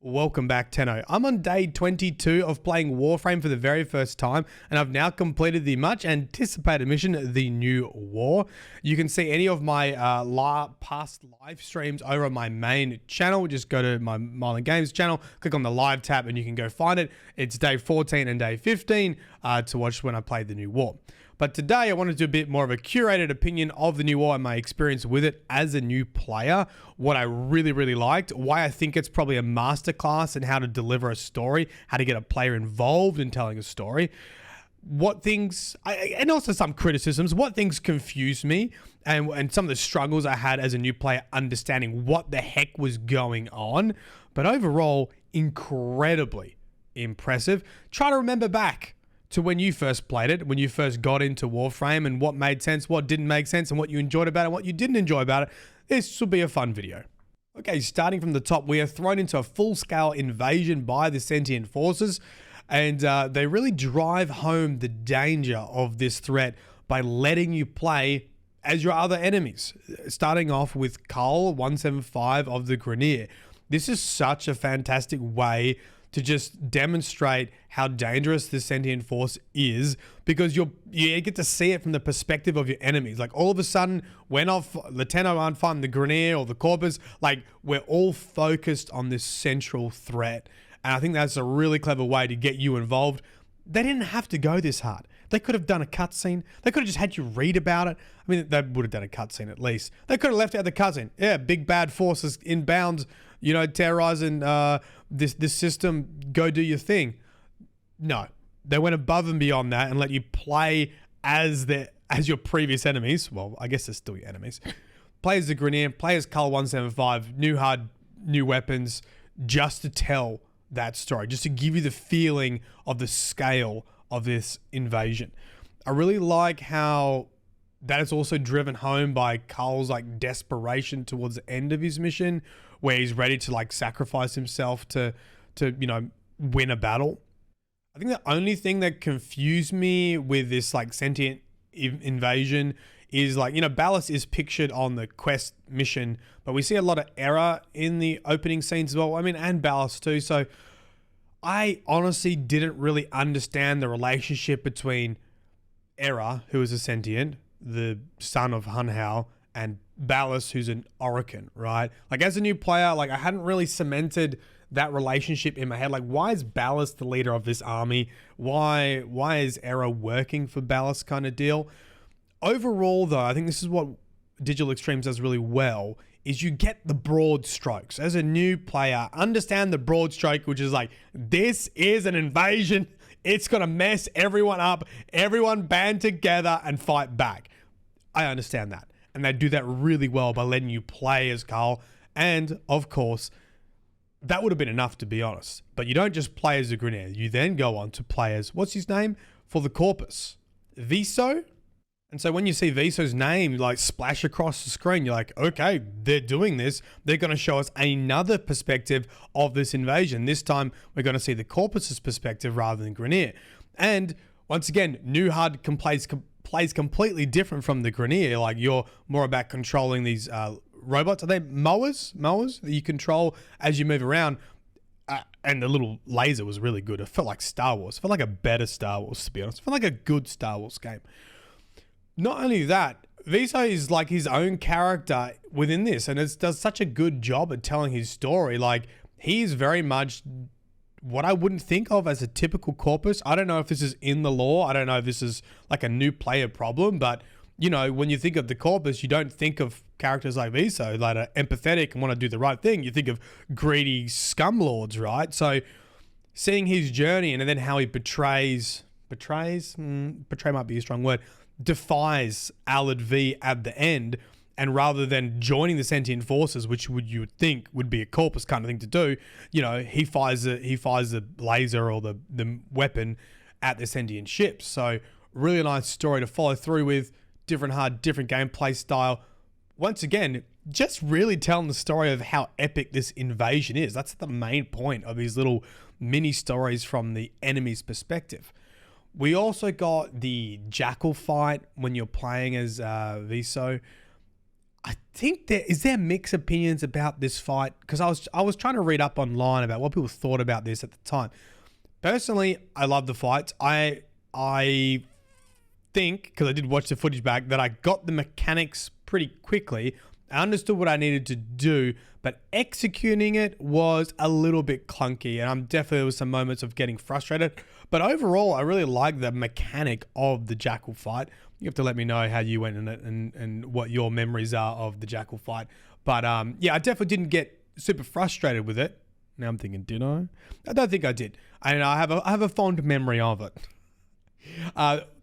Welcome back, Tenno. I'm on day 22 of playing Warframe for the very first time, and I've now completed the much anticipated mission, the New War. You can see any of my past live streams over on my main channel. Just go to my Myelin Games channel, click on the live tab, and you can go find it. It's day 14 and day 15 to watch when I played the New War. But today I wanted to do a bit more of a curated opinion of the New War and my experience with it as a new player, what I really liked, why I think it's probably a masterclass in how to deliver a story, how to get a player involved in telling a story, what things, and also some criticisms, what things confused me, and some of the struggles I had as a new player understanding what the heck was going on. But overall, incredibly impressive. Try to remember back to when you first played it, when you first got into Warframe, and what made sense, what didn't make sense, and what you enjoyed about it, and what you didn't enjoy about it. This will be a fun video. Okay, starting from the top, we are thrown into a full-scale invasion by the sentient forces, and they really drive home the danger of this threat by letting you play as your other enemies. Starting off with Cull 175 of the Grineer. This is such a fantastic way to just demonstrate how dangerous this sentient force is, because you get to see it from the perspective of your enemies. Like, all of a sudden, when the Tenno aren't fighting the Grineer or the Corpus, like, we're all focused on this central threat. And I think that's a really clever way to get you involved. They didn't have to go this hard. They could have done a cutscene. They could have just had you read about it. I mean, they would have done a cutscene at least. They could have left out the cutscene. Yeah, big bad forces inbound, you know, terrorizing this system. Go do your thing. No, they went above and beyond that and let you play as your previous enemies. Well, I guess they're still your enemies. Play as the Grineer, play as Cull 175, new HUD, new weapons, just to tell that story, just to give you the feeling of the scale of this invasion. I really like how that is also driven home by Cull's like desperation towards the end of his mission, where he's ready to like sacrifice himself to you know, win a battle. I think the only thing that confused me with this like sentient invasion is, like, you know, Ballast is pictured on the quest mission, but we see a lot of error in the opening scenes as well. I mean, and Ballast too. So I honestly didn't really understand the relationship between Error, who is a sentient, the son of Hunhao, and Ballast, who's an Orokin, right? Like, as a new player, like, I hadn't really cemented that relationship in my head. Like, why is Ballast the leader of this army? Why is Error working for Ballast, kind of deal? Overall, though, I think this is what Digital Extremes does really well, is you get the broad strokes. As a new player, understand the broad stroke, which is like, this is an invasion. It's going to mess everyone up. Everyone band together and fight back. I understand that. And they do that really well by letting you play as Cull. And, of course, that would have been enough, to be honest. But you don't just play as a Grineer. You then go on to play as, what's his name? For the Corpus. Viso? And so when you see Viso's name like splash across the screen, you're like, okay, they're doing this. They're going to show us another perspective of this invasion. This time, we're going to see the Corpus's perspective rather than Grineer. And once again, new HUD plays completely different from the Grineer. Like, you're more about controlling these robots. Are they mowers? Mowers that you control as you move around. And the little laser was really good. It felt like Star Wars. It felt like a better Star Wars, to be honest. It felt like a good Star Wars game. Not only that, Viso is like his own character within this, and it does such a good job at telling his story. Like, he's very much what I wouldn't think of as a typical Corpus. I don't know if this is in the lore. I don't know if this is like a new player problem, but, you know, when you think of the Corpus, you don't think of characters like Viso that are empathetic and want to do the right thing. You think of greedy scumlords, right? So seeing his journey and then how he betray might be a strong word, defies Alad V at the end, and rather than joining the sentient forces, which you would think would be a Corpus kind of thing to do, you know, he fires the laser or the weapon at the sentient ships. So really nice story to follow through with. Different HUD, different gameplay style. Once again, just really telling the story of how epic this invasion is. That's the main point of these little mini stories from the enemy's perspective. We also got the Jackal fight when you're playing as Viso. I think there mixed opinions about this fight, because I was trying to read up online about what people thought about this at the time. Personally, I love the fights. I think, because I did watch the footage back, that I got the mechanics pretty quickly. I understood what I needed to do, but executing it was a little bit clunky, and there was some moments of getting frustrated. But overall, I really like the mechanic of the Jackal fight. You have to let me know how you went in it and what your memories are of the Jackal fight. But yeah, I definitely didn't get super frustrated with it. Now I'm thinking, did I? I don't think I did. And I have a fond memory of it.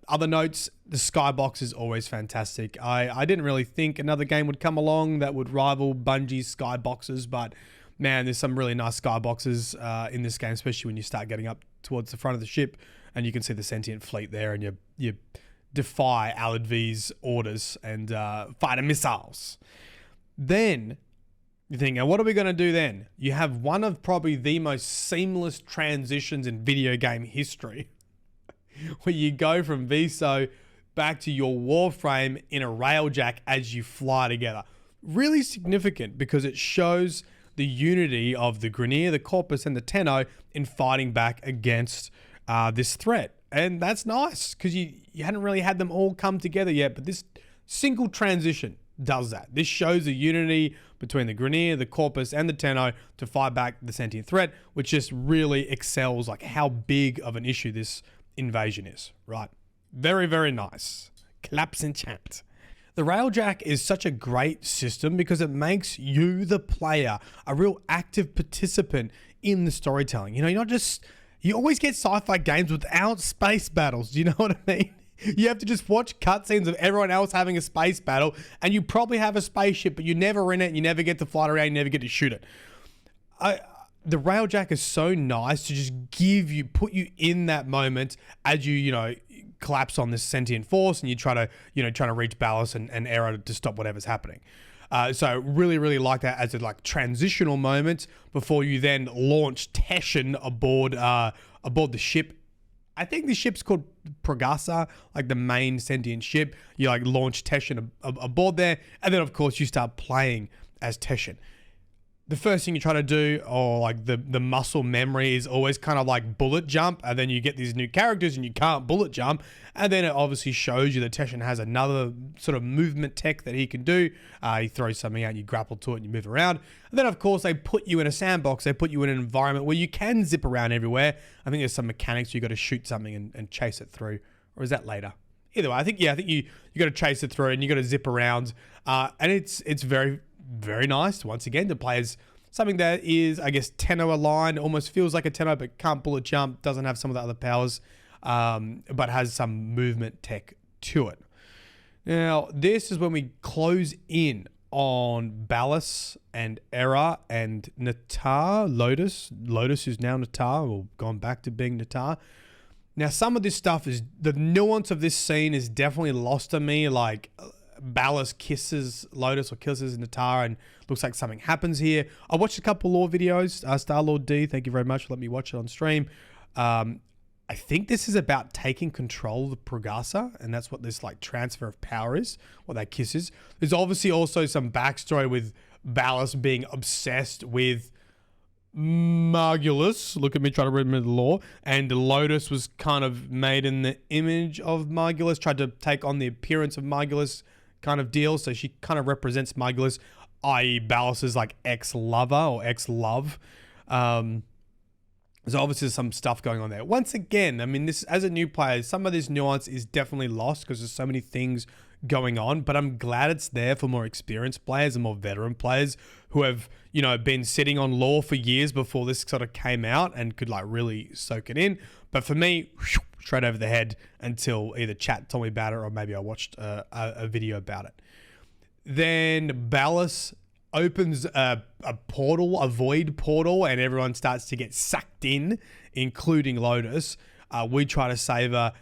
Other notes, the skybox is always fantastic. I didn't really think another game would come along that would rival Bungie's skyboxes, but man, there's some really nice skyboxes in this game, especially when you start getting up towards the front of the ship and you can see the sentient fleet there, and you defy Alad V's orders and fighter missiles. Then you think, what are we going to do then? You have one of probably the most seamless transitions in video game history, where you go from VSO back to your Warframe in a railjack as you fly together. Really significant, because it shows the unity of the Grineer, the Corpus, and the Tenno in fighting back against this threat. And that's nice, because you hadn't really had them all come together yet, but this single transition does that. This shows the unity between the Grineer, the Corpus, and the Tenno to fight back the sentient threat, which just really excels like how big of an issue this invasion is, right? Very, very nice. Claps in chat. The Railjack is such a great system because it makes you, the player, a real active participant in the storytelling. You know, you're not just... You always get sci-fi games without space battles. Do you know what I mean? You have to just watch cutscenes of everyone else having a space battle, and you probably have a spaceship, but you're never in it, and you never get to fly around, you never get to shoot it. The Railjack is so nice to just put you in that moment as you collapse on this sentient force, and you try to reach ballast and error to stop whatever's happening. So really, really like that as a transitional moment before you then launch Teshin aboard the ship. I think the ship's called Progasa, like the main sentient ship. You launch Teshin aboard there, and then of course you start playing as Teshin. The first thing you try to do, or the muscle memory, is always kind of bullet jump, and then you get these new characters and you can't bullet jump, and then it obviously shows you that Teshin has another sort of movement tech that he can do. He throws something out and you grapple to it and you move around. And then of course they put you in a sandbox, they put you in an environment where you can zip around everywhere. I think there's some mechanics you got to shoot something and chase it through, or is that later? Either way, I think you got to chase it through and you got to zip around, and it's very, very nice, once again, to play as something that is, I guess, Tenno aligned, almost feels like a Tenno, but can't bullet jump, doesn't have some of the other powers, but has some movement tech to it. Now, this is when we close in on Ballas and Era and Natar, Lotus. Lotus is now Natar, or gone back to being Natar. Now, some of this stuff is, the nuance of this scene is definitely lost on me, Ballas kisses Lotus or kisses Natar, and looks like something happens here. I watched a couple lore videos. Starlord D, thank you very much for letting me watch it on stream. I think this is about taking control of the Progasa, and that's what this transfer of power is, what that kiss is. There's obviously also some backstory with Ballas being obsessed with Margulis. Look at me trying to remember the lore. And Lotus was kind of made in the image of Margulis, tried to take on the appearance of Margulis kind of deal. So she kind of represents Margulis, i.e. Ballas's ex-lover or ex-love. So obviously there's some stuff going on there. Once again, I mean, this, as a new player, some of this nuance is definitely lost because there's so many things going on, but I'm glad it's there for more experienced players and more veteran players who have, been sitting on lore for years before this sort of came out and could really soak it in. But for me, straight over the head until either chat told me about it or maybe I watched a video about it. Then Ballas opens a portal, a void portal, and everyone starts to get sucked in, including Lotus. We try to save her.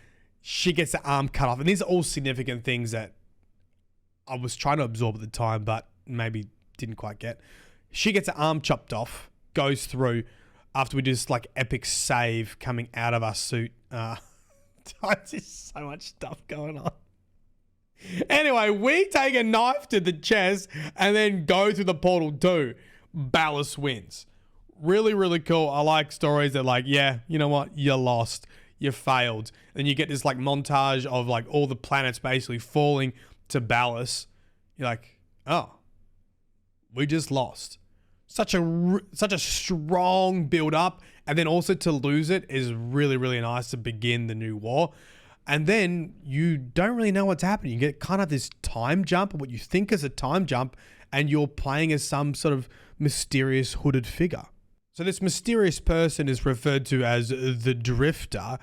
She gets the arm cut off. And these are all significant things that I was trying to absorb at the time, but maybe didn't quite get. She gets her arm chopped off, goes through after we do this epic save coming out of our suit. There's just so much stuff going on. Anyway, we take a knife to the chest and then go through the portal too. Ballast wins. Really, really cool. I like stories that like, yeah, you know what? You lost. You failed. And you get this like montage of like all the planets basically falling to Ballast. You're like, oh, we just lost. Such a strong build up. And then also to lose it is really, really nice to begin the new war. And then you don't really know what's happening. You get kind of this time jump, what you think is a time jump, and you're playing as some sort of mysterious hooded figure. So this mysterious person is referred to as the Drifter,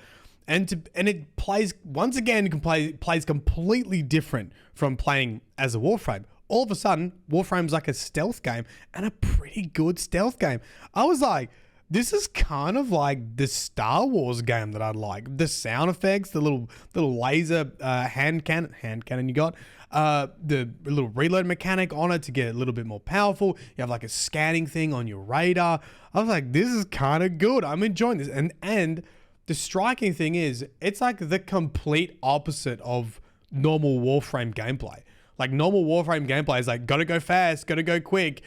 and it plays once again plays completely different from playing as a Warframe. All of a sudden, Warframe's like a stealth game, and a pretty good stealth game. I was like, this is kind of like the Star Wars game that I'd like. The sound effects, the little laser hand cannon you got, the little reload mechanic on it to get a little bit more powerful. You have like a scanning thing on your radar. I was like, this is kind of good. I'm enjoying this. And the striking thing is, it's like the complete opposite of normal Warframe gameplay. Like normal Warframe gameplay is like, gotta go fast, gotta go quick,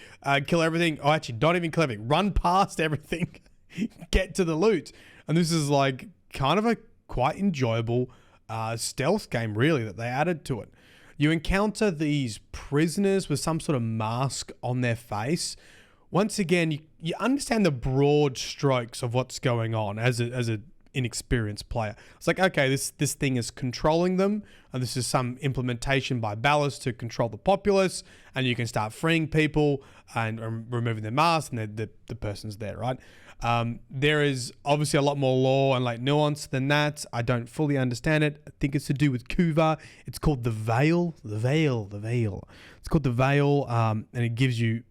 kill everything. Oh, actually, not even kill everything. Run past everything, get to the loot. And this is like kind of a quite enjoyable stealth game, really, that they added to it. You encounter these prisoners with some sort of mask on their face. Once again, you understand the broad strokes of what's going on as a inexperienced player. It's like, okay, this thing is controlling them, and this is some implementation by Ballast to control the populace, and you can start freeing people and removing their masks, and the person's there, right? There is obviously a lot more lore and like nuance than that. I don't fully understand it. I think it's to do with Kuva. It's called the Veil. The Veil. It's called the Veil, and it gives you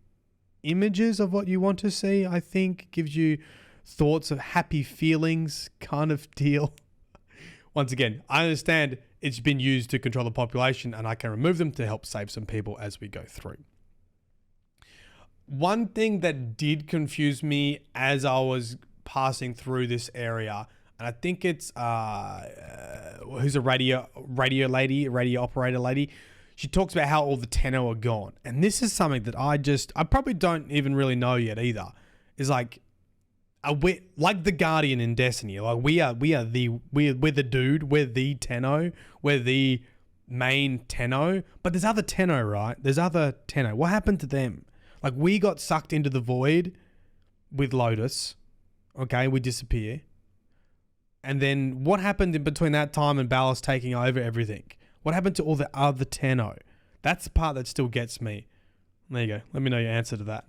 images of what you want to see, I think. Gives you thoughts of happy feelings kind of deal. Once again, I understand it's been used to control the population, and I can remove them to help save some people as we go through. One thing that did confuse me as I was passing through this area, and I think it's who's a radio operator lady. She talks about how all the Tenno are gone, and this is something that I probably don't even really know yet either. Is like, we like the Guardian in Destiny. Like we're the dude. We're the Tenno. We're the main Tenno. But there's other Tenno, right? There's other Tenno. What happened to them? Like we got sucked into the void with Lotus. Okay, we disappear. And then what happened in between that time and Ballast taking over everything? What happened to all the other Tenno? That's the part that still gets me. There you go. Let me know your answer to that.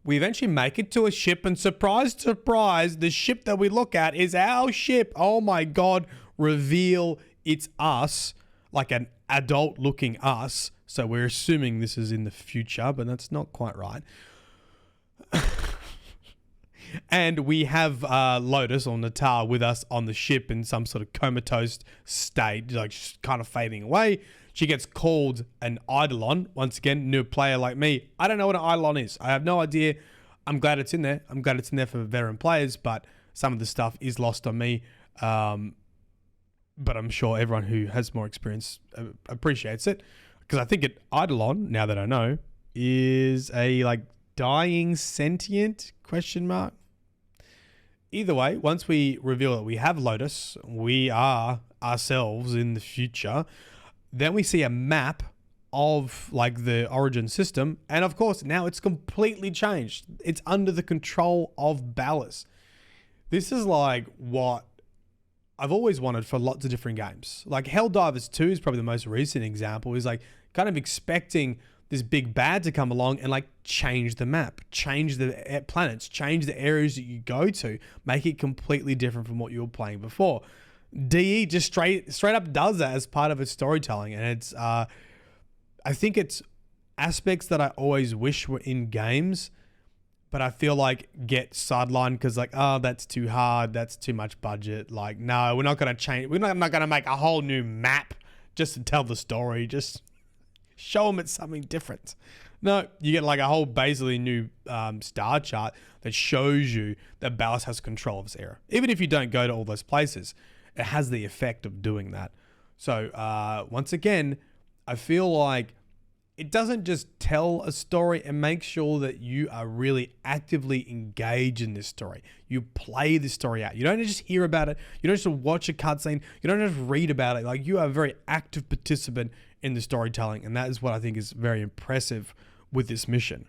We eventually make it to a ship, and surprise, surprise, the ship that we look at is our ship. Oh my God, reveal it's us, like an adult looking us. So we're assuming this is in the future, but that's not quite right. And we have Lotus or Natal with us on the ship in some sort of comatose state, like just kind of fading away. She gets called an Eidolon. Once again, new player like me. I don't know what an Eidolon is. I have no idea. I'm glad it's in there. I'm glad it's in there for veteran players, but some of the stuff is lost on me. But I'm sure everyone who has more experience appreciates it. Because I think an Eidolon, now that I know, is a like dying sentient ? Either way, once we reveal that we have Lotus, we are ourselves in the future. Then we see a map of like the origin system. And of course, now it's completely changed. It's under the control of Ballast. This is like what I've always wanted for lots of different games. Like Helldivers 2 is probably the most recent example. Is like kind of expecting this big bad to come along and like change the map, change the planets, change the areas that you go to, make it completely different from what you were playing before. DE just straight up does that as part of its storytelling, and it's I think it's aspects that I always wish were in games, but I feel like get sidelined because like, oh, that's too hard, that's too much budget. Like, no, we're not gonna change. We're not gonna make a whole new map just to tell the story. Just show them it's something different. No, you get like a whole basically new star chart that shows you that Ballast has control of this area. Even if you don't go to all those places, it has the effect of doing that. So once again, I feel like it doesn't just tell a story, it makes sure that you are really actively engaged in this story. You play the story out. You don't just hear about it. You don't just watch a cutscene. You don't just read about it. Like, you are a very active participant in the storytelling, and that is what I think is very impressive with this mission.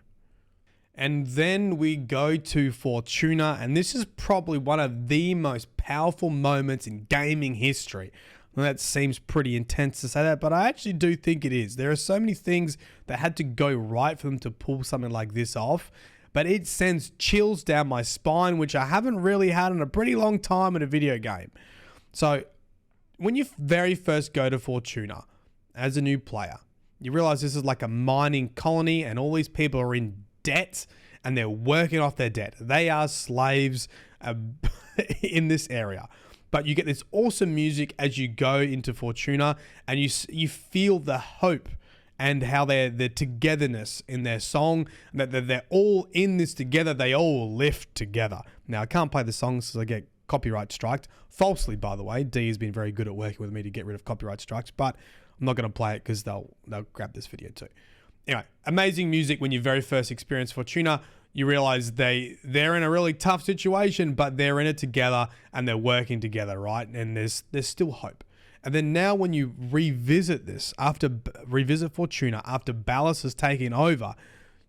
And then we go to Fortuna, and this is probably one of the most powerful moments in gaming history. Well, that seems pretty intense to say that, but I actually do think it is. There are so many things that had to go right for them to pull something like this off, but it sends chills down my spine, which I haven't really had in a pretty long time in a video game. So when you very first go to Fortuna as a new player, you realize this is like a mining colony, and all these people are in debt and they're working off their debt. They are slaves in this area. But you get this awesome music as you go into Fortuna, and you feel the hope and how their togetherness in their song, that they're all in this together. They all lift together. Now, I can't play the songs because I get copyright striked. Falsely, by the way. D has been very good at working with me to get rid of copyright strikes, but I'm not going to play it because they'll grab this video too. Anyway, amazing music when you very first experience Fortuna. You realize they're in a really tough situation, but they're in it together and they're working together, right? And there's still hope. And then now when you revisit Fortuna after Ballas has taken over,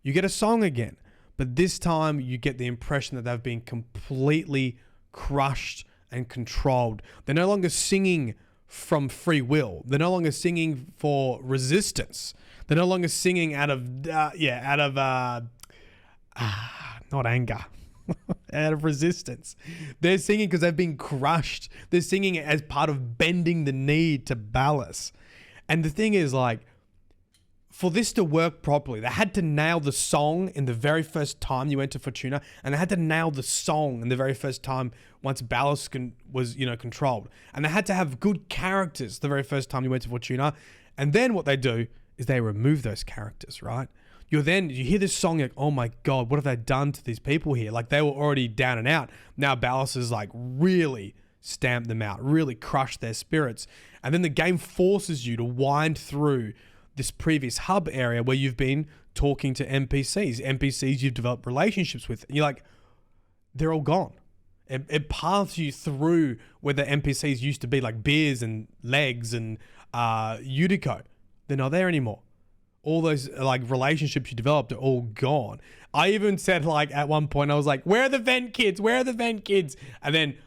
you get a song again. But this time you get the impression that they've been completely crushed and controlled. They're no longer singing from free will. They're no longer singing for resistance. They're no longer singing out of not anger, out of resistance. They're singing because they've been crushed. They're singing it as part of bending the knee to Ballas. And the thing is, like, for this to work properly, they had to nail the song in the very first time you went to Fortuna, and they had to nail the song in the very first time once Ballas was controlled. And they had to have good characters the very first time you went to Fortuna. And then what they do is they remove those characters, right? You hear this song, like, oh my God, what have they done to these people here? Like, they were already down and out. Now Ballas has like really stamped them out, really crushed their spirits. And then the game forces you to wind through this previous hub area where you've been talking to NPCs you've developed relationships with. And you're like, they're all gone. It paths you through where the NPCs used to be, like Beers and Legs and Utico. They're not there anymore. All those like relationships you developed are all gone. I even said, like, at one point, I was like, where are the vent kids? Where are the vent kids? And then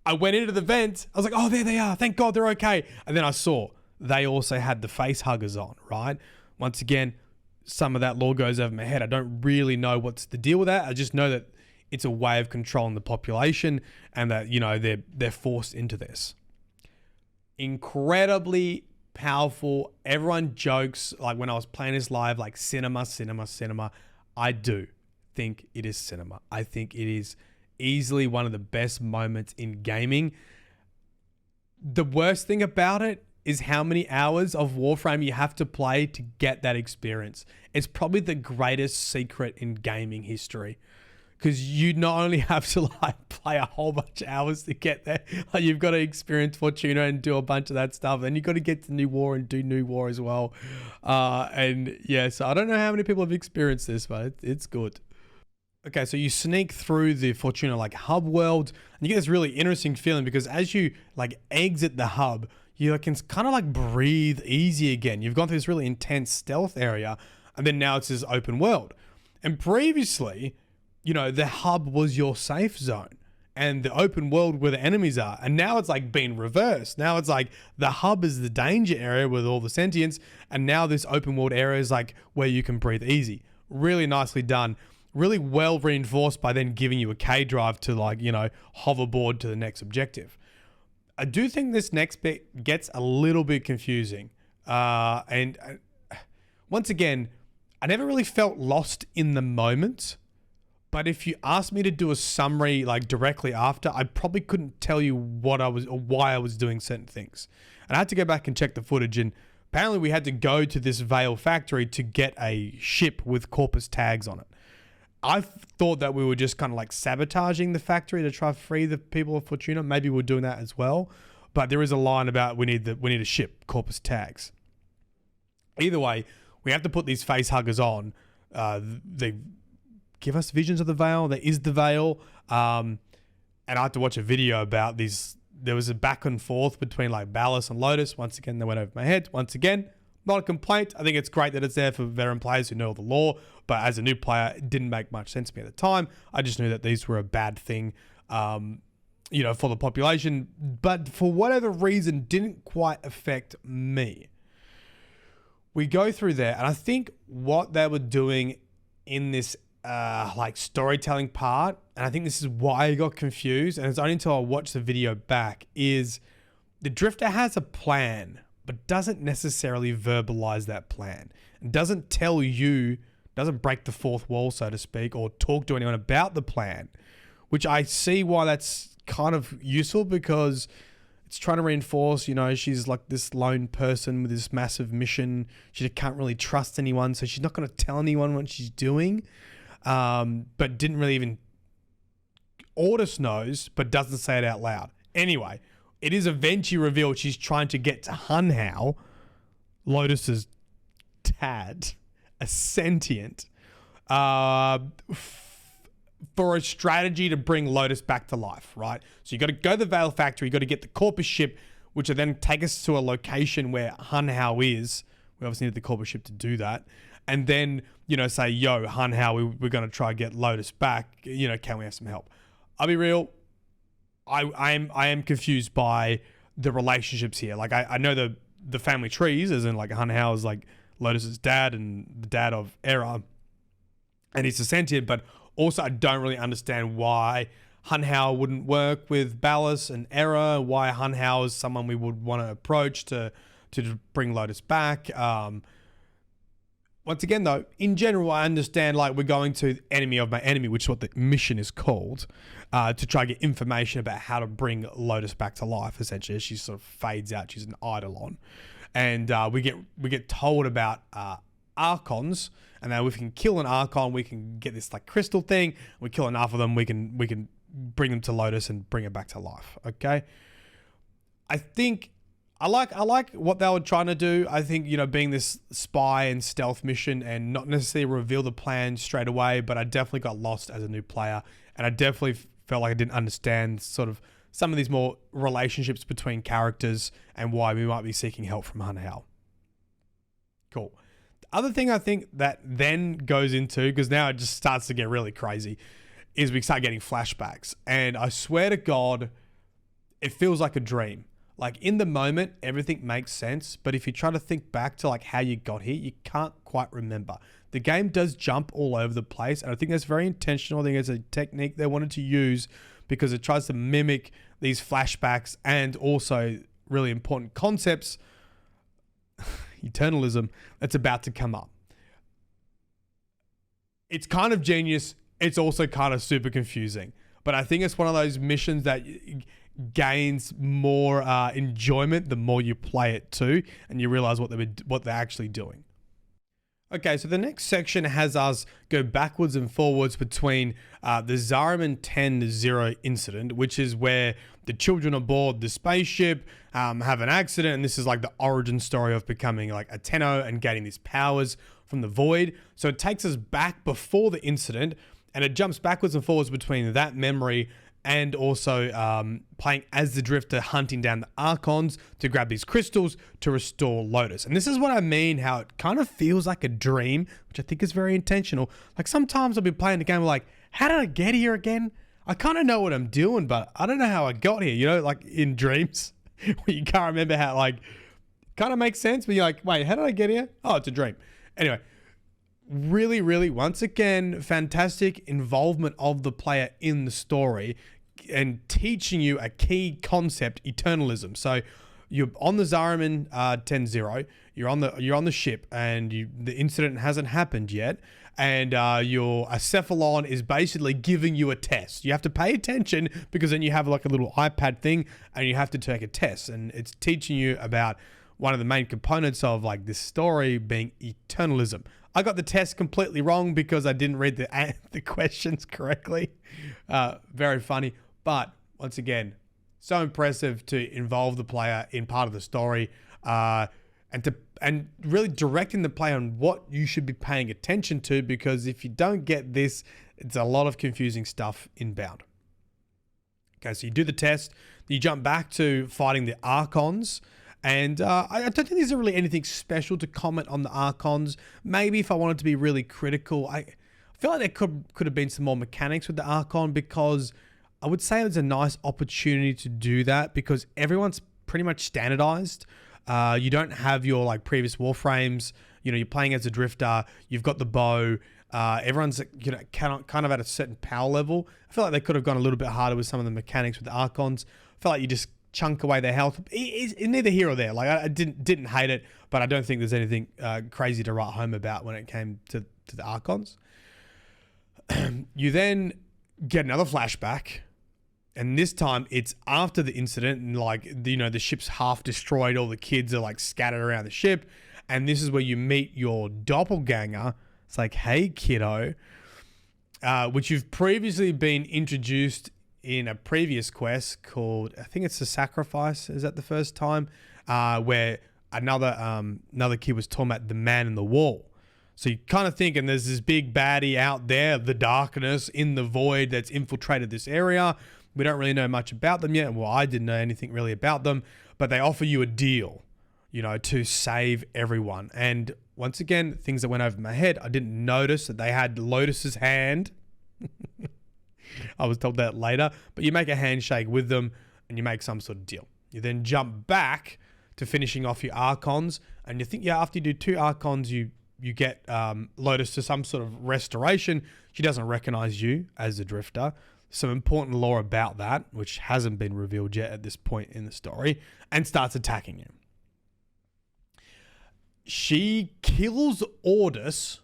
I went into the vent. I was like, oh, there they are. Thank God they're okay. And then I saw they also had the face huggers on, right? Once again, some of that lore goes over my head. I don't really know what's the deal with that. I just know that it's a way of controlling the population and that, they're forced into this. Incredibly powerful. Everyone jokes, like, when I was playing this live, like, cinema. I do think it is cinema. I think it is easily one of the best moments in gaming. The worst thing about it is how many hours of Warframe you have to play to get that experience. It's probably the greatest secret in gaming history. Because you not only have to like play a whole bunch of hours to get there, like you've got to experience Fortuna and do a bunch of that stuff. Then you've got to get to New War and do New War as well. And yeah, so I don't know how many people have experienced this, but it's good. Okay, so you sneak through the Fortuna like hub world, and you get this really interesting feeling because as you like exit the hub, you can kind of like breathe easy again. You've gone through this really intense stealth area, and then now it's this open world. And previously, the hub was your safe zone and the open world where the enemies are. And now it's like been reversed. Now it's like the hub is the danger area with all the sentients. And now this open world area is like where you can breathe easy. Really nicely done. Really well reinforced by then giving you a K drive to like, hoverboard to the next objective. I do think this next bit gets a little bit confusing. And once again, I never really felt lost in the moment. But if you asked me to do a summary like directly after, I probably couldn't tell you what I was or why I was doing certain things. And I had to go back and check the footage, and apparently we had to go to this Vale factory to get a ship with Corpus tags on it. I thought that we were just kind of like sabotaging the factory to try to free the people of Fortuna. Maybe we're doing that as well. but there is a line about we need a ship, corpus tags. Either way, we have to put these face huggers on. They give us visions of the veil. There is the veil. And I had to watch a video about these. There was a back and forth between like Ballas and Lotus. Once again, they went over my head. Once again, not a complaint. I think it's great that it's there for veteran players who know the lore. But as a new player, it didn't make much sense to me at the time. I just knew that these were a bad thing, for the population. But for whatever reason, didn't quite affect me. We go through there, and I think what they were doing in this storytelling part, and I think this is why I got confused, and it's only until I watched the video back, is the Drifter has a plan, but doesn't necessarily verbalize that plan. And doesn't tell you, doesn't break the fourth wall, so to speak, or talk to anyone about the plan, which I see why that's kind of useful, because it's trying to reinforce, she's like this lone person with this massive mission. She can't really trust anyone, so she's not going to tell anyone what she's doing. But didn't really even... Ordis knows, but doesn't say it out loud. Anyway, it is eventually revealed she's trying to get to Hunhao, Lotus's dad, a sentient, for a strategy to bring Lotus back to life, right? So you got to go to the Veil Factory, you got to get the Corpus ship, which will then take us to a location where Hunhao is. We obviously need the Corpus ship to do that. And then, say, yo, Hunhao, we're going to try and get Lotus back. Can we have some help? I'll be real. I am confused by the relationships here. Like, I know the family trees, as in like Hunhao is like Lotus's dad and the dad of Era, and he's a sentient, but also I don't really understand why Hunhao wouldn't work with Ballas and Era, why Hunhao is someone we would want to approach to bring Lotus back. Once again, though, in general, I understand, like, we're going to enemy of my enemy, which is what the mission is called, to try to get information about how to bring Lotus back to life, essentially, as she sort of fades out. She's an eidolon. And we get told about Archons, and then if we can kill an Archon, we can get this, like, crystal thing. We kill enough of them, we can bring them to Lotus and bring it back to life, okay? I think... I like what they were trying to do. I think, being this spy and stealth mission and not necessarily reveal the plan straight away, but I definitely got lost as a new player, and I definitely felt like I didn't understand sort of some of these more relationships between characters and why we might be seeking help from Hunhao. Cool. The other thing I think that then goes into, because now it just starts to get really crazy, is we start getting flashbacks. And I swear to God, it feels like a dream. Like, in the moment, everything makes sense, but if you try to think back to like how you got here, you can't quite remember. The game does jump all over the place, and I think that's very intentional. I think it's a technique they wanted to use because it tries to mimic these flashbacks and also really important concepts, eternalism, that's about to come up. It's kind of genius. It's also kind of super confusing, but I think it's one of those missions that gains more enjoyment the more you play it too, and you realize what they're actually doing. Okay, so the next section has us go backwards and forwards between the Zariman 10-0 incident, which is where the children aboard the spaceship have an accident, and this is like the origin story of becoming like a Tenno and gaining these powers from the void. So it takes us back before the incident, and it jumps backwards and forwards between that memory and also playing as the Drifter, hunting down the Archons to grab these crystals to restore Lotus. And this is what I mean, how it kind of feels like a dream, which I think is very intentional. Like, sometimes I'll be playing the game like, how did I get here again? I kind of know what I'm doing, but I don't know how I got here. Like in dreams, where you can't remember how, like, kind of makes sense, but you're like, wait, how did I get here? Oh, it's a dream. Anyway, really, really, once again, fantastic involvement of the player in the story and teaching you a key concept, eternalism. So you're on the Zariman 10-0, you're on the ship, and the incident hasn't happened yet, and your Acephalon is basically giving you a test. You have to pay attention because then you have like a little iPad thing and you have to take a test, and it's teaching you about one of the main components of like this story being eternalism. I got the test completely wrong because I didn't read the questions correctly. Very funny. But once again, so impressive to involve the player in part of the story, and really directing the player on what you should be paying attention to, because if you don't get this, it's a lot of confusing stuff inbound. Okay, so you do the test, you jump back to fighting the Archons, and I don't think there's really anything special to comment on the Archons. Maybe if I wanted to be really critical, I feel like there could have been some more mechanics with the Archon, because I would say it's a nice opportunity to do that because everyone's pretty much standardized. You don't have your like previous Warframes. You know, you're playing as a drifter. You've got the bow. Everyone's kind of at a certain power level. I feel like they could have gone a little bit harder with some of the mechanics with the Archons. I feel like you just chunk away their health. It's neither here or there. Like I didn't hate it, but I don't think there's anything crazy to write home about when it came to the Archons. You then get another flashback. And this time it's after the incident, and like, you know, the ship's half destroyed. All the kids are like scattered around the ship. And this is where you meet your doppelganger. It's like, hey, kiddo, which you've previously been introduced in a previous quest called, I think it's The Sacrifice. Is that the first time? Where another kid was talking about the man in the wall. So you kind of think, and there's this big baddie out there, the darkness in the void that's infiltrated this area. We don't really know much about them yet. Well, I didn't know anything really about them, but they offer you a deal, you know, to save everyone. And once again, things that went over my head, I didn't notice that they had Lotus's hand. I was told that later, but you make a handshake with them and you make some sort of deal. You then jump back to finishing off your Archons, and you think, yeah, after you do 2 Archons, you get Lotus to some sort of restoration. She doesn't recognize you as a drifter. Some important lore about that, which hasn't been revealed yet at this point in the story, and starts attacking him. She kills Ordis,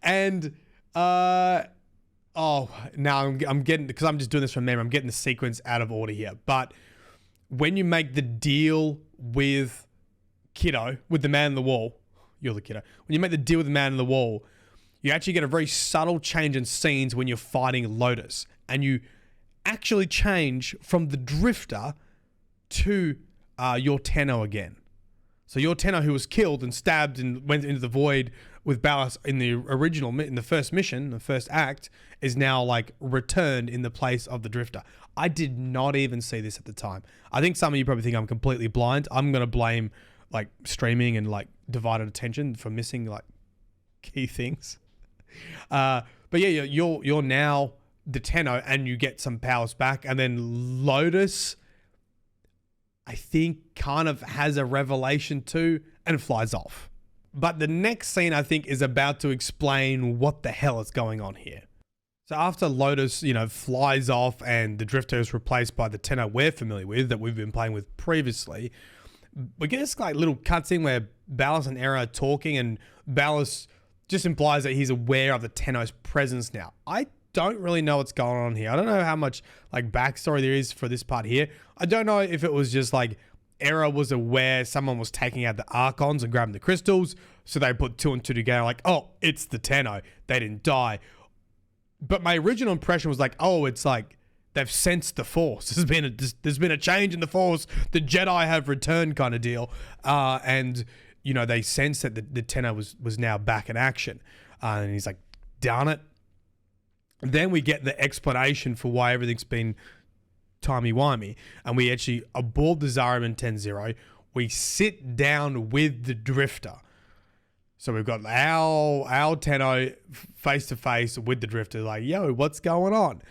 and now I'm getting, because I'm just doing this from memory, I'm getting the sequence out of order here. But when you make the deal with Kiddo, with the man in the wall, you're the Kiddo. When you make the deal with the man in the wall, you actually get a very subtle change in scenes when you're fighting Lotus. And you actually change from the drifter to your Tenno again. So your Tenno, who was killed and stabbed and went into the void with Ballas in the first mission, the first act, is now like returned in the place of the drifter. I did not even see this at the time. I think some of you probably think I'm completely blind. I'm going to blame like streaming and like divided attention for missing like key things. But yeah, you're now the Tenno and you get some powers back, and then Lotus, I think, kind of has a revelation too and flies off. But the next scene, I think, is about to explain what the hell is going on here. So after Lotus, you know, flies off and the drifter is replaced by the Tenno we're familiar with, that we've been playing with previously, we get this like little cutscene where Ballas and Era are talking, and Ballas just implies that he's aware of the Tenno's presence now. I don't really know what's going on here. I don't know how much like backstory there is for this part here. I don't know if it was just like Era was aware someone was taking out the Archons and grabbing the crystals, so they put 2 and 2 together like, oh, it's the Tenno. They didn't die. But my original impression was like, oh, it's like they've sensed the Force. There's been a change in the Force. The Jedi have returned kind of deal. And you know, they sense that the Tenno was now back in action. And he's like, darn it. Then we get the explanation for why everything's been timey-wimey. And we actually aboard the Zariman 10-0. We sit down with the drifter. So we've got our Tenno face-to-face with the drifter. Like, yo, what's going on?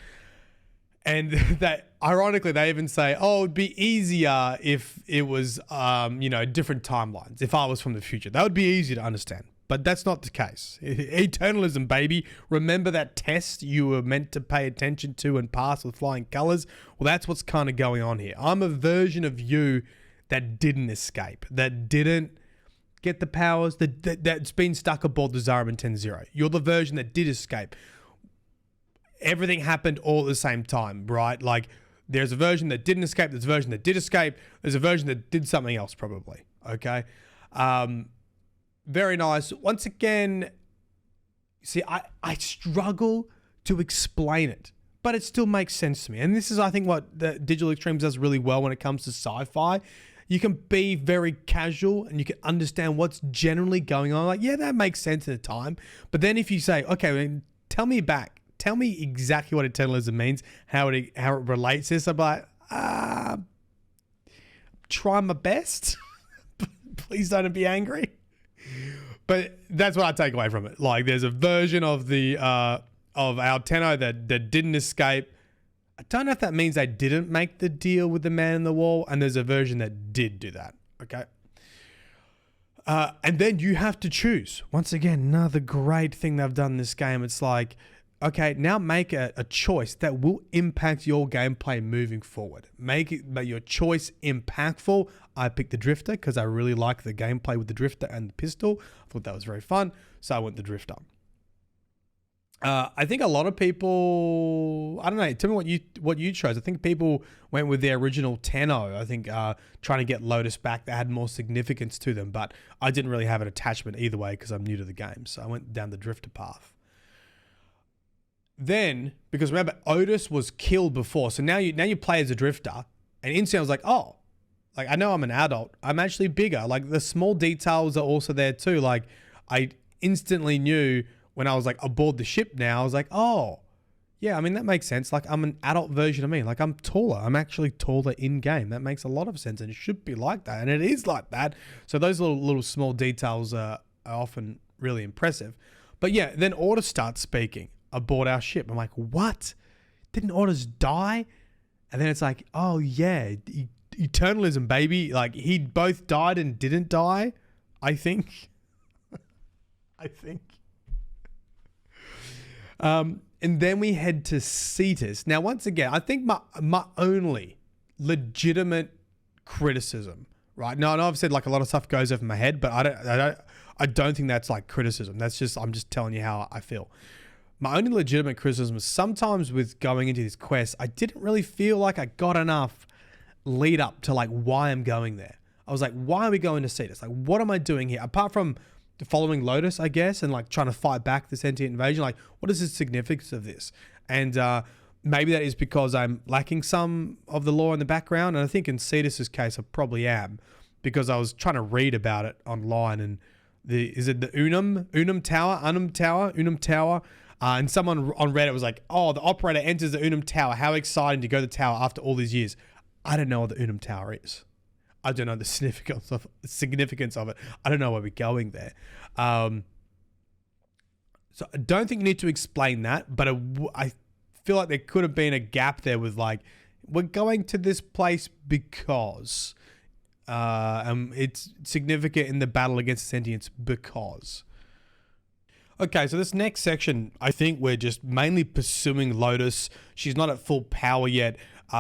And that, ironically, they even say, oh, it'd be easier if it was, different timelines. If I was from the future, that would be easier to understand. But that's not the case. Eternalism, baby. Remember that test you were meant to pay attention to and pass with flying colors? Well, that's what's kind of going on here. I'm a version of you that didn't escape, that didn't get the powers, that's been stuck aboard the Zariman 10-0. You're the version that did escape. Everything happened all at the same time, right? Like, there's a version that didn't escape, there's a version that did escape, there's a version that did something else probably, okay? Very nice. Once again, see, I struggle to explain it. but it still makes sense to me. And this is, I think, what the Digital Extremes does really well when it comes to sci-fi. You can be very casual and you can understand what's generally going on. Like, yeah, that makes sense at the time. But then if you say, okay, tell me exactly what eternalism means, how it relates to this, I'm like, try my best. Please don't be angry. But that's what I take away from it. Like, there's a version of the of our Tenno that didn't escape. I don't know if that means they didn't make the deal with the man in the wall, and there's a version that did do that. Okay. And then you have to choose. Once again, another great thing they've done in this game. It's like, okay, now make a choice that will impact your gameplay moving forward. Make your choice impactful. I picked the Drifter because I really like the gameplay with the Drifter and the pistol. I thought that was very fun, so I went the Drifter. I think a lot of people, I don't know, tell me what you chose. I think people went with the original Tenno. I think trying to get Lotus back, that had more significance to them, but I didn't really have an attachment either way because I'm new to the game, so I went down the Drifter path. Then, because remember, Otis was killed before, so now you play as a Drifter, and instantly I was like, oh, like, I know I'm an adult. I'm actually bigger. Like, the small details are also there too. Like, I instantly knew when I was like aboard the ship now, I was like, oh, yeah, I mean, that makes sense. Like, I'm an adult version of me. Like, I'm taller. I'm actually taller in game. That makes a lot of sense, and it should be like that, and it is like that. So those little small details are often really impressive. But yeah, then Otis starts speaking aboard our ship. I'm like, what? Didn't Otis die? And then it's like, oh yeah, eternalism, baby. Like, he both died and didn't die, I think. I think. And then we head to Cetus. Now, once again, I think my only legitimate criticism, right? Now, I know I've said like a lot of stuff goes over my head, but I don't think that's like criticism. That's just, I'm just telling you how I feel. My only legitimate criticism is sometimes with going into this quest, I didn't really feel like I got enough lead up to like why I'm going there. I was like, why are we going to Cetus? Like, what am I doing here? Apart from following Lotus, I guess, and like trying to fight back the sentient invasion, like, what is the significance of this? And maybe that is because I'm lacking some of the lore in the background, and I think in Cetus's case I probably am, because I was trying to read about it online, and is it the Unum Tower, and someone on Reddit was like, oh, the operator enters the Unum Tower, how exciting to go to the tower after all these years. I don't know what the Unum Tower is. I don't know the significance of it. I don't know why we're going there. So I don't think you need to explain that, but I feel like there could have been a gap there with like, we're going to this place because it's significant in the battle against sentience because. Okay, so this next section, I think we're just mainly pursuing Lotus. She's not at full power yet.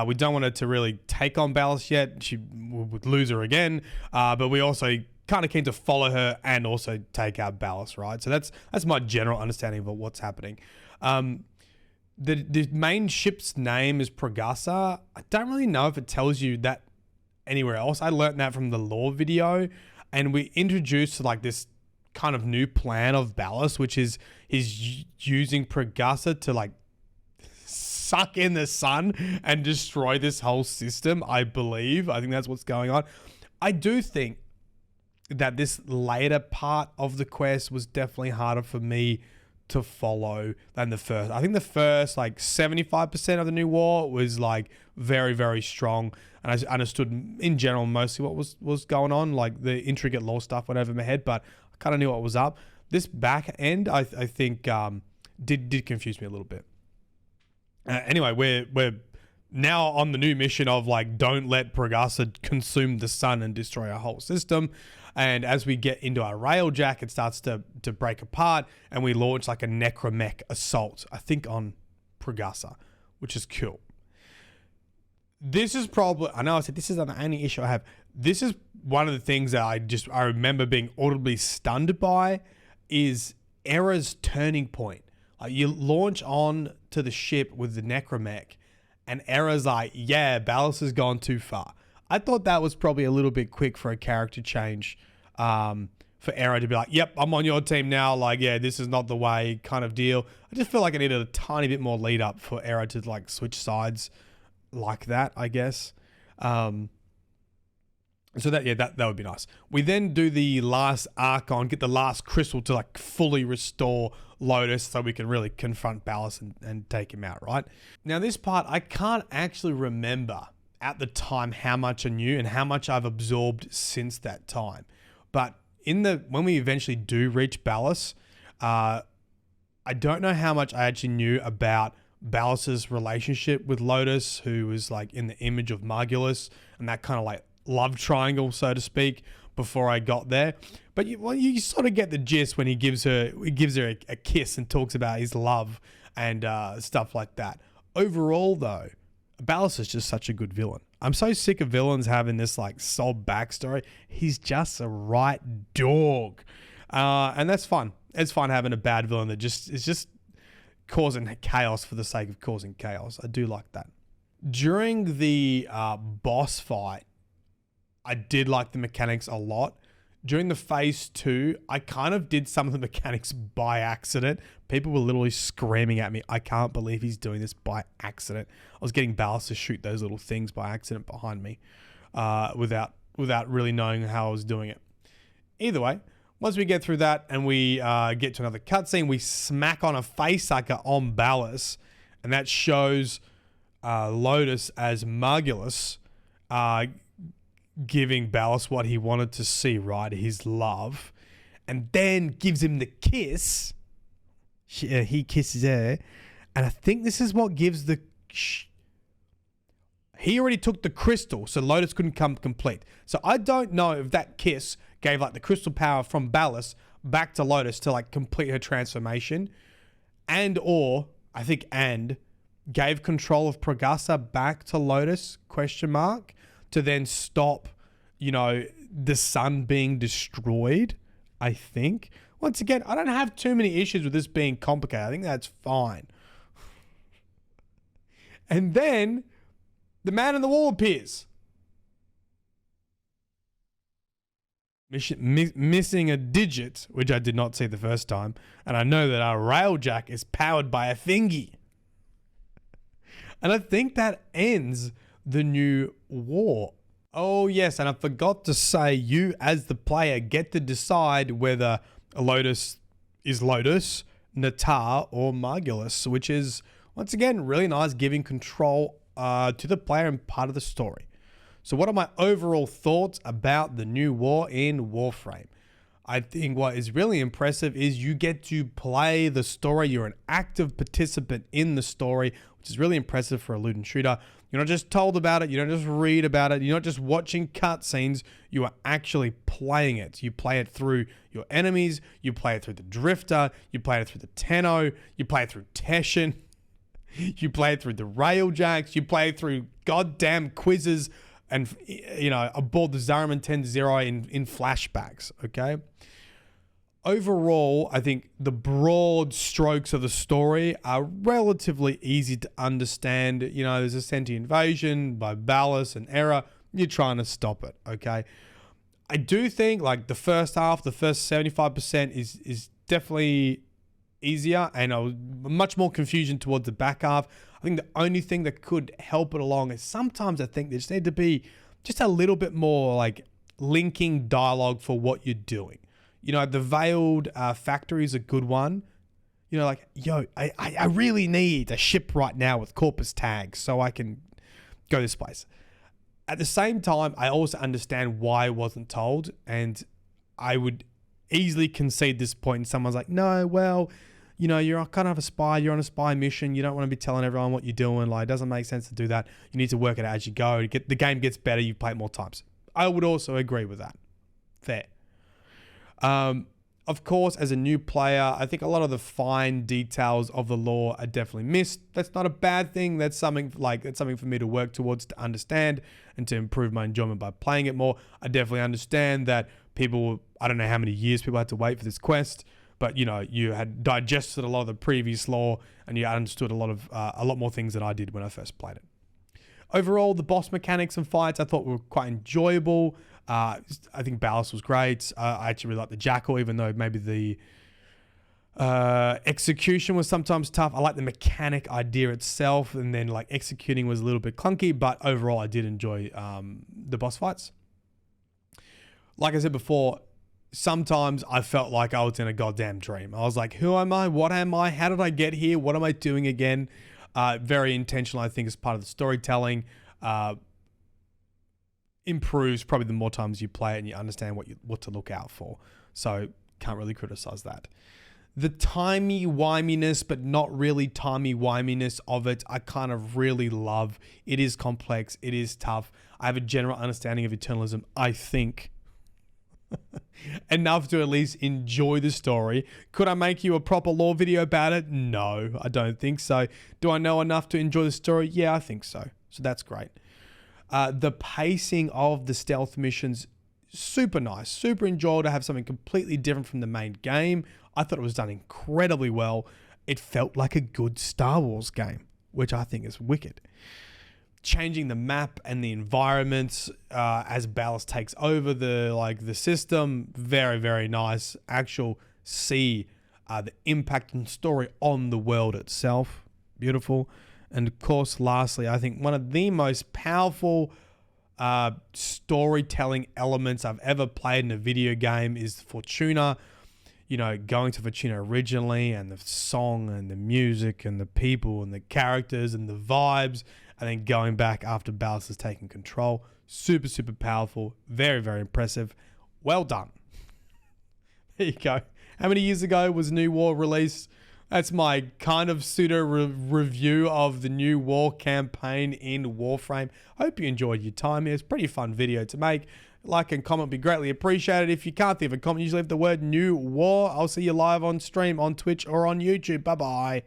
We don't want her to really take on Ballast yet. She would lose her again. But we also kind of keen to follow her and also take out Ballast, right? So that's my general understanding of what's happening. The main ship's name is Prograssa. I don't really know if it tells you that anywhere else. I learned that from the lore video, and we introduced like this kind of new plan of Ballast, which is he's using Prograssa to like suck in the sun and destroy this whole system, I believe. I think that's what's going on. I do think that this later part of the quest was definitely harder for me to follow than the first. I think the first like 75% of the new war was like very, very strong, and I understood in general mostly what was going on, like the intricate lore stuff went over my head, but I kind of knew what was up. This back end, I think did confuse me a little bit. Anyway, we're now on the new mission of like, don't let Prograssa consume the sun and destroy our whole system. And as we get into our railjack, it starts to break apart, and we launch like a necromech assault, I think on Prograssa, which is cool. This is probably, I know I said this is the only issue I have. This is one of the things that I remember being audibly stunned by, is Era's turning point. Like, you launch on to the ship with the necromech, and Era's like, yeah, Ballast has gone too far. I thought that was probably a little bit quick for a character change for Era to be like, yep, I'm on your team now. Like, yeah, this is not the way kind of deal. I just feel like I needed a tiny bit more lead up for Era to like switch sides like that, I guess. So that would be nice. We then do the last Archon, get the last crystal to like fully restore Lotus so we can really confront Ballas and take him out, right? Now this part, I can't actually remember at the time how much I knew and how much I've absorbed since that time. But when we eventually do reach Ballas, I don't know how much I actually knew about Ballas's relationship with Lotus, who was like in the image of Margulis, and that kind of like love triangle, so to speak, before I got there. But you sort of get the gist when he gives her a kiss and talks about his love and stuff like that. Overall, though, Ballas is just such a good villain. I'm so sick of villains having this like sob backstory. He's just a right dog, and that's fun. It's fun having a bad villain that is just causing chaos for the sake of causing chaos. I do like that. During the boss fight, I did like the mechanics a lot. During the phase 2, I kind of did some of the mechanics by accident. People were literally screaming at me, I can't believe he's doing this by accident. I was getting Ballas to shoot those little things by accident behind me without really knowing how I was doing it. Either way, once we get through that and we get to another cutscene, we smack on a facesucker on Ballas, and that shows Lotus as Margulis, giving Ballas what he wanted to see, right? His love. And then gives him the kiss. He kisses her. And I think this is what gives the... He already took the crystal, so Lotus couldn't come complete. So I don't know if that kiss gave like the crystal power from Ballas back to Lotus to like complete her transformation. And gave control of Prograssa back to Lotus, ? To then stop, the sun being destroyed, I think. Once again, I don't have too many issues with this being complicated. I think that's fine. And then the man in the wall appears. Missing a digit, which I did not see the first time. And I know that our railjack is powered by a thingy. And I think that ends the new war. Oh yes, and I forgot to say, you as the player get to decide whether Lotus is Lotus, Natar, or Margulis, which is once again really nice, giving control to the player and part of the story. So what are my overall thoughts about the new war in Warframe? I think what is really impressive is you get to play the story. You're an active participant in the story, which is really impressive for a loot and shooter. You're not just told about it. You don't just read about it. You're not just watching cutscenes. You are actually playing it. You play it through your enemies. You play it through the Drifter. You play it through the Tenno. You play it through Teshin. You play it through the Railjacks. You play it through goddamn quizzes and, aboard the Zariman 10-0 in flashbacks, okay? Overall, I think the broad strokes of the story are relatively easy to understand. There's a sentient invasion by Ballas and Era. You're trying to stop it, okay? I do think, like, the first half, the first 75% is definitely easier, and much more confusion towards the back half. I think the only thing that could help it along is sometimes I think there just need to be just a little bit more, like, linking dialogue for what you're doing. The Veiled Factory is a good one. I really need a ship right now with Corpus tags so I can go this place. At the same time, I also understand why I wasn't told, and I would easily concede this point. And someone's like, no, well, you're kind of a spy. You're on a spy mission. You don't want to be telling everyone what you're doing. Like, it doesn't make sense to do that. You need to work it out as you go. The game gets better. You play it more times. I would also agree with that. Fair. Of course, as a new player, I think a lot of the fine details of the lore are definitely missed. That's not a bad thing. That's something for me to work towards, to understand and to improve my enjoyment by playing it more. I definitely understand that I don't know how many years people had to wait for this quest, but you had digested a lot of the previous lore and you understood a lot more things than I did when I first played it. Overall, the boss mechanics and fights I thought were quite enjoyable. I think Ballas was great. I actually really liked the Jackal, even though maybe the execution was sometimes tough. I like the mechanic idea itself, and then like executing was a little bit clunky, but overall I did enjoy the boss fights. Like I said before, sometimes I felt like I was in a goddamn dream. I was like, who am I? What am I? How did I get here? What am I doing again? Very intentional, I think, as part of the storytelling. Improves probably the more times you play it and you understand what to look out for. So can't really criticize that. The timey-wiminess, but not really timey-wiminess of it, I kind of really love. It is complex. It is tough. I have a general understanding of Eternalism, I think. Enough to at least enjoy the story. Could I make you a proper lore video about it? No, I don't think so. Do I know enough to enjoy the story? Yeah, I think so. So that's great. The pacing of the stealth missions, super nice. Super enjoyable to have something completely different from the main game. I thought it was done incredibly well. It felt like a good Star Wars game, which I think is wicked. Changing the map and the environments as Ballas takes over the system, very, very nice. Actual see the impact and story on the world itself, beautiful. And of course, lastly, I think one of the most powerful storytelling elements I've ever played in a video game is Fortuna. You know, going to Fortuna originally, and the song and the music and the people and the characters and the vibes, and then going back after Ballas has taken control. Super, super powerful. Very, very impressive. Well done. There you go. How many years ago was New War released? That's my kind of pseudo review of the new war campaign in Warframe. Hope you enjoyed your time here. It's a pretty fun video to make. Like and comment would be greatly appreciated. If you can't leave a comment, usually leave the word New War. I'll see you live on stream on Twitch or on YouTube. Bye-bye.